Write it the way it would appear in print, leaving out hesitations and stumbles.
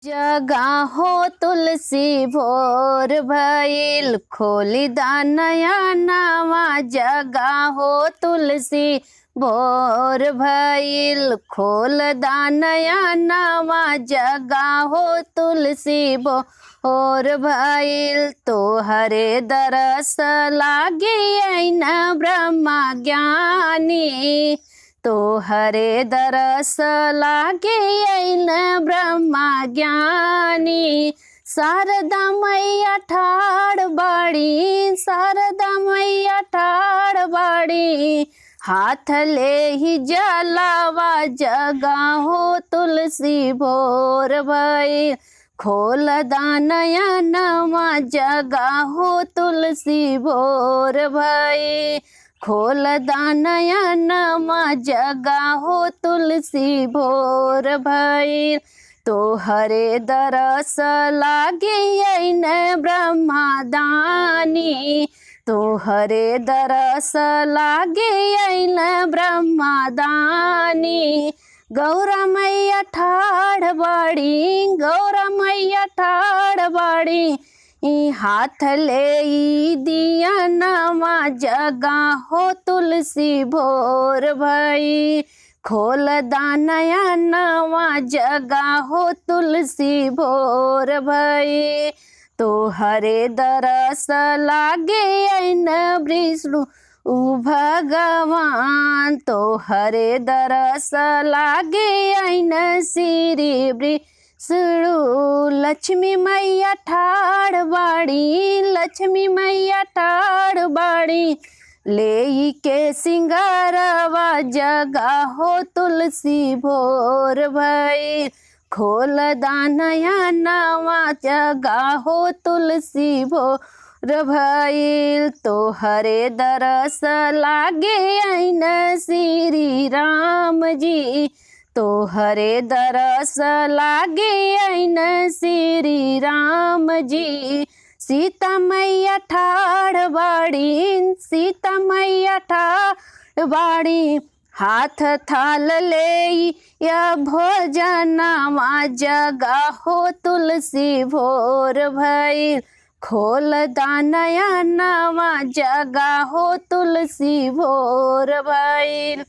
जगा हो तुलसी भोर भइल खोली दानया नवा। जगा हो तुलसी भोर भइल खोल दानया नवा। जगा हो तुलसी भोर भइल तोहरे दरस लागे ऐन ब्रह्मा ज्ञानी। तोहरे दरस लागे ऐन ब्रह्मा ज्ञानी। शारदा मैया ठाड़ बाड़ी, शारदा मैया ठाड़ बाड़ी हाथ ले ही जलावा। जगा हो तुलसी भोर भइल खोल दानया नवा। जगा हो तुलसी भोर भइल खोल दानया नवा। जगा हो तुलसी भोर भइल तोहरे दरस लागे ऐन ब्रह्मा दानी। तोहरे दरस लागे ऐन ब्रह्मा दानी। गौरा मैया ठाड़ बाड़ी, गौरा मैया ठाड़ बाड़ी हाथ ले दिया नवा। जगा हो तुलसी भोर भइल खोल दानया नवा। जगा हो तुलसी भोर भइल तोहरे दरस लागे ऐन विष्णु भगवान। तोहरे दरस लागे ऐन श्री विष्णु। लक्ष्मी मैया ठाड़ बाड़ी, लक्ष्मी मैया ठाड़ बाड़ी ले के सिंगारवा। जगा हो तुलसी भोर भइल खोल दानया नवा। जगा हो तुलसी भोर भइल तोहरे दरस लागे ऐन श्री राम जी। तोहरे दरस लागे ऐन श्री राम जी। सीता मैया ठाड़ बाड़ी, सीता मैया ठाड़ बाड़ी हाथ थाल ले या भोजनवा। जगा हो तुलसी भोर भइल खोल दानया नवा। जगा हो तुलसी भोर भइल।